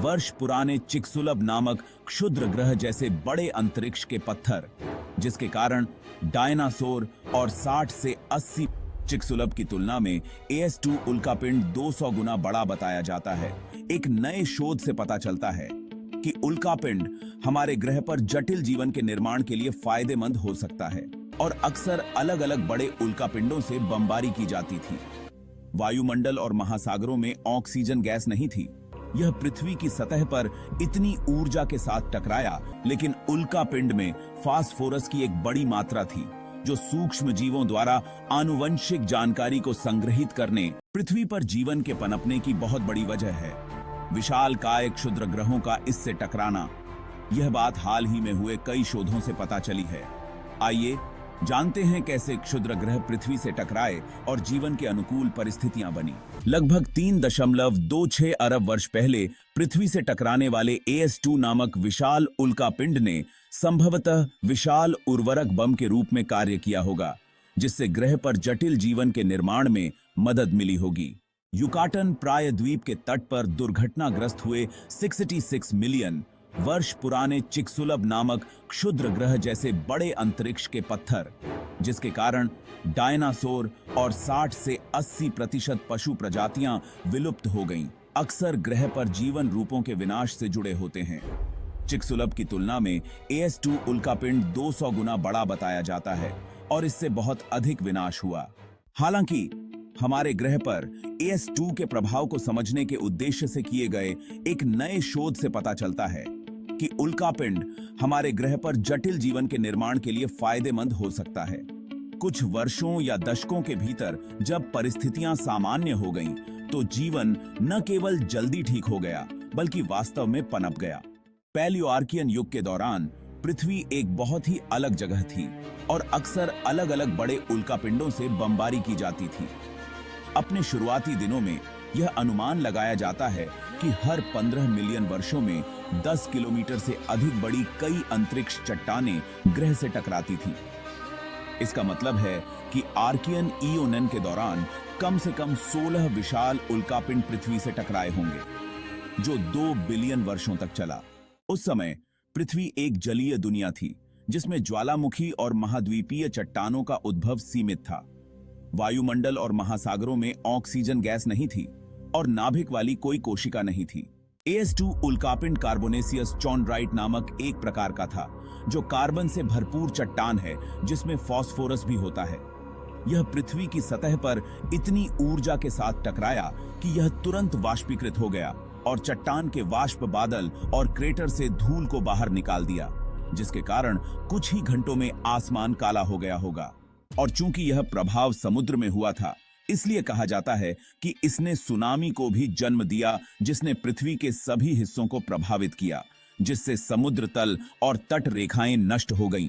वर्ष पुराने चिकसुलभ नामक क्षुद्र ग्रह जैसे बड़े अंतरिक्ष के पत्थर, जिसके कारण डायनासोर और 60 से 80 चिकसुलभ की तुलना में AS2 उल्कापिंड 200 गुना बड़ा बताया जाता है। एक नए शोध से पता चलता है कि उल्कापिंड हमारे ग्रह पर जटिल जीवन के निर्माण के लिए फायदेमंद हो सकता है और अक्सर अलग अलग बड़े उल्कापिंडों से बमबारी की जाती थी। वायुमंडल और महासागरों में ऑक्सीजन गैस नहीं थी। यह पृथ्वी की सतह पर इतनी ऊर्जा के साथ टकराया, लेकिन उल्कापिंड में फास्फोरस की एक बड़ी मात्रा थी, जो सूक्ष्म जीवों द्वारा आनुवंशिक जानकारी को संग्रहित करने, पृथ्वी पर जीवन के पनपने की बहुत बड़ी वजह है। विशालकाय क्षुद्र ग्रहों का इससे टकराना, यह बात हाल ही में हुए कई शोधों से पता चली है। आइए जानते हैं कैसे क्षुद्र ग्रह पृथ्वी से टकराए और जीवन के अनुकूल परिस्थितियां बनी। लगभग 3.26 अरब वर्ष पहले पृथ्वी से टकराने वाले AS2 नामक विशाल उल्कापिंड ने संभवतः विशाल उर्वरक बम के रूप में कार्य किया होगा, जिससे ग्रह पर जटिल जीवन के निर्माण में मदद मिली होगी। युकाटन प्रायद्वीप के तट पर दुर्घटनाग्रस्त हुए 66 मिलियन वर्ष पुराने चिकसुलभ नामक क्षुद्र ग्रह जैसे बड़े अंतरिक्ष के पत्थर, जिसके कारण डायनासोर और 60 से 80% पशु प्रजातियां विलुप्त हो गईं, अक्सर ग्रह पर जीवन रूपों के विनाश से जुड़े होते हैं। चिकसुलभ की तुलना में AS2 उल्कापिंड 200 गुना बड़ा बताया जाता है और इससे बहुत अधिक विनाश हुआ। हालांकि हमारे ग्रह पर AS2 के प्रभाव को समझने के उद्देश्य से किए गए एक नए शोध से पता चलता है कि उल्कापिंड हमारे ग्रह पर जटिल जीवन के निर्माण के लिए फायदेमंद हो सकता है। कुछ वर्षों या दशकों के भीतर जब परिस्थितियां सामान्य हो गईं, तो जीवन न केवल जल्दी ठीक हो गया, बल्कि वास्तव में पनप गया। पैलियोआर्कियन युग के दौरान पृथ्वी एक बहुत ही अलग जगह थी और अक्सर अलग अलग बड़े उल्कापिंडों से बमबारी की जाती थी। अपने शुरुआती दिनों में यह अनुमान लगाया जाता है कि हर 15 मिलियन वर्षों में 10 किलोमीटर से अधिक बड़ी कई अंतरिक्ष चट्टानें ग्रह से टकराती थीं। इसका मतलब है कि आर्कियन ईओनन के दौरान कम से कम 16 विशाल उल्कापिंड पृथ्वी से टकराए होंगे, जो 2 बिलियन वर्षों तक चला। उस समय पृथ्वी एक जलीय दुनिया थी, जिसमें ज्वालामुखी और महाद्वीपीय चट्टानों का उद्भव सीमित था। वायुमंडल और महासागरों में ऑक्सीजन गैस नहीं थी और नाभिक वाली कोई कोशिका नहीं थी। AS2 उल्कापिंड कार्बोनेसियस चॉन्ड्राइट नामक एक प्रकार का था, जो कार्बन से भरपूर चट्टान है, जिसमें फास्फोरस भी होता है। यह पृथ्वी की सतह पर इतनी ऊर्जा के साथ टकराया कि यह तुरंत वाष्पीकृत हो गया और चट्टान के वाष्प बादल और क्रेटर से धूल को बाहर निकाल दिया, जिसके कारण कुछ ही घंटों में आसमान काला हो गया होगा। और चूंकि यह प्रभाव समुद्र में हुआ था, इसलिए कहा जाता है कि इसने सुनामी को भी जन्म दिया, जिसने पृथ्वी के सभी हिस्सों को प्रभावित किया, जिससे समुद्र तल और तट रेखाएं नष्ट हो गईं।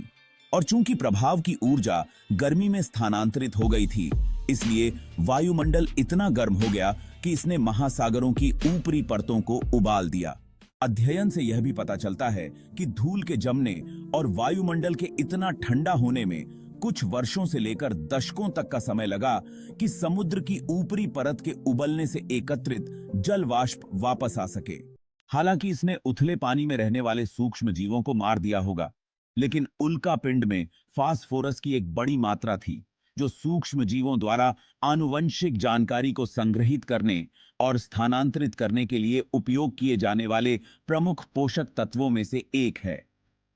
और चूंकि प्रभाव की ऊर्जा गर्मी में स्थानांतरित हो गई थी, इसलिए वायुमंडल इतना गर्म हो गया कि इसने महासागरों की ऊपरी परतों को उबाल दिया। अध्ययन से यह भी पता चलता है कि धूल के जमने और वायुमंडल के इतना ठंडा होने में कुछ वर्षों से लेकर दशकों तक का समय लगा कि समुद्र की ऊपरी परत के उबलने से एकत्रित जल वाष्प वापस आ सके। हालांकि इसने उथले पानी में रहने वाले सूक्ष्म जीवों को मार दिया होगा, लेकिन उल्कापिंड में फास्फोरस की एक बड़ी मात्रा थी, जो सूक्ष्म जीवों द्वारा आनुवंशिक जानकारी को संग्रहित करने और स्थानांतरित करने के लिए उपयोग किए जाने वाले प्रमुख पोषक तत्वों में से एक है।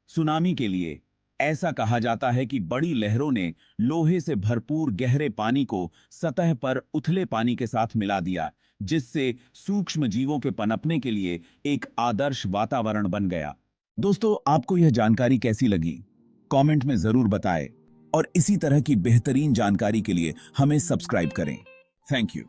सुनामी के लिए ऐसा कहा जाता है कि बड़ी लहरों ने लोहे से भरपूर गहरे पानी को सतह पर उथले पानी के साथ मिला दिया, जिससे सूक्ष्म जीवों के पनपने के लिए एक आदर्श वातावरण बन गया। दोस्तों, आपको यह जानकारी कैसी लगी? कमेंट में जरूर बताएं और इसी तरह की बेहतरीन जानकारी के लिए हमें सब्सक्राइब करें। Thank you.